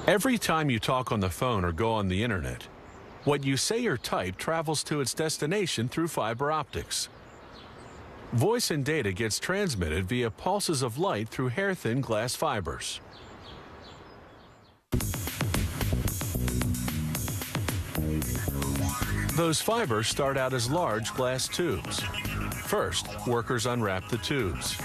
Every time you talk on the phone or go on the internet, what you say or type travels to its destination through fiber optics. Voice and data gets transmitted via pulses of light through hair-thin glass fibers. Those fibers start out as large glass tubes. First, workers unwrap the tubes.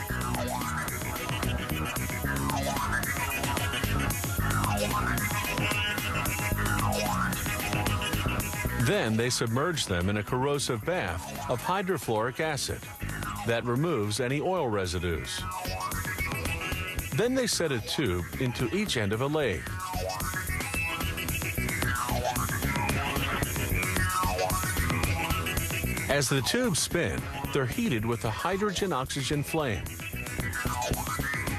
Then they submerge them in a corrosive bath of hydrofluoric acid that removes any oil residues. Then they set a tube into each end of a lathe. As the tubes spin, they're heated with a hydrogen-oxygen flame.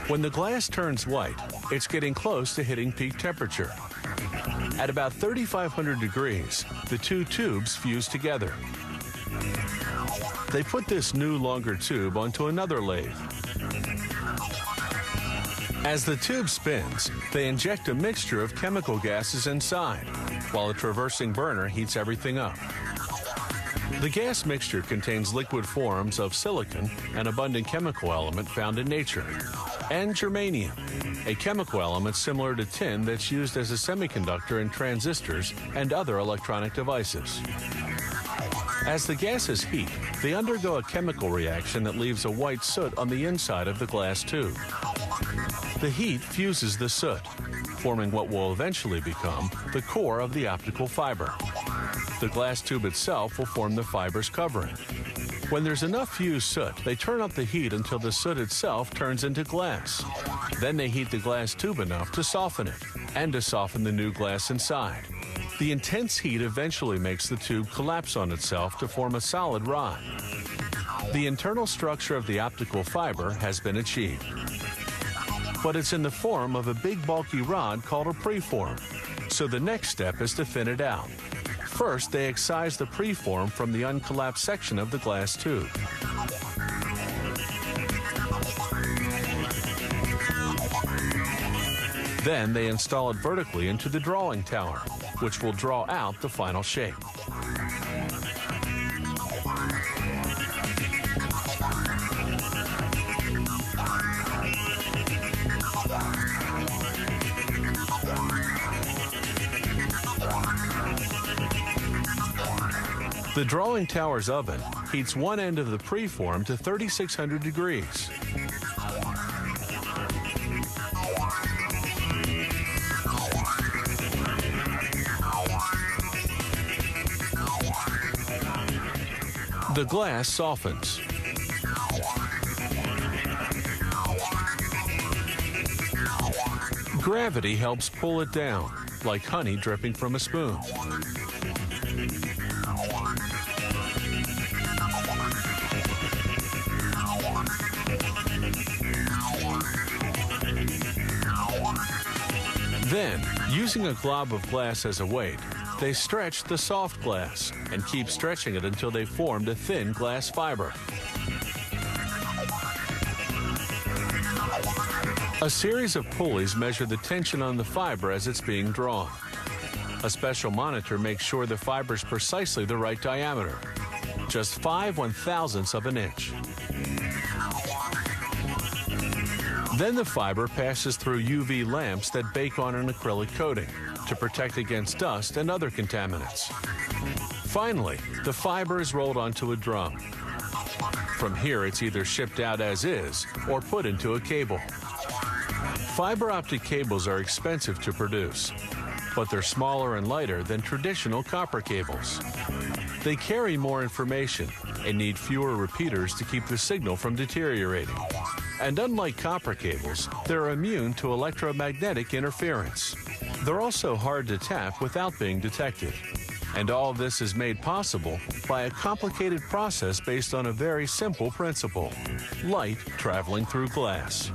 When the glass turns white, it's getting close to hitting peak temperature. At about 3,500 degrees, the two tubes fuse together. They put this new, longer tube onto another lathe. As the tube spins, they inject a mixture of chemical gases inside, while a traversing burner heats everything up. The gas mixture contains liquid forms of silicon, an abundant chemical element found in nature, and germanium, a chemical element similar to tin that's used as a semiconductor in transistors and other electronic devices. As the gases heat, they undergo a chemical reaction that leaves a white soot on the inside of the glass tube. The heat fuses the soot, forming what will eventually become the core of the optical fiber. The glass tube itself will form the fiber's covering. When there's enough fused soot, they turn up the heat until the soot itself turns into glass. Then they heat the glass tube enough to soften it, and to soften the new glass inside. The intense heat eventually makes the tube collapse on itself to form a solid rod. The internal structure of the optical fiber has been achieved. But it's in the form of a big bulky rod called a preform. So the next step is to thin it out. First, they excise the preform from the uncollapsed section of the glass tube. Then they install it vertically into the drawing tower, which will draw out the final shape. The drawing tower's oven heats one end of the preform to 3,600 degrees. The glass softens. Gravity helps pull it down, like honey dripping from a spoon. Then, using a glob of glass as a weight, they stretch the soft glass and keep stretching it until they've formed a thin glass fiber. A series of pulleys measure the tension on the fiber as it's being drawn. A special monitor makes sure the fiber's precisely the right diameter, just 5/1000ths of an inch. Then the fiber passes through UV lamps that bake on an acrylic coating to protect against dust and other contaminants. Finally, the fiber is rolled onto a drum. From here, it's either shipped out as is or put into a cable. Fiber optic cables are expensive to produce, but they're smaller and lighter than traditional copper cables. They carry more information and need fewer repeaters to keep the signal from deteriorating. And unlike copper cables, they're immune to electromagnetic interference. They're also hard to tap without being detected. And all this is made possible by a complicated process based on a very simple principle: light traveling through glass.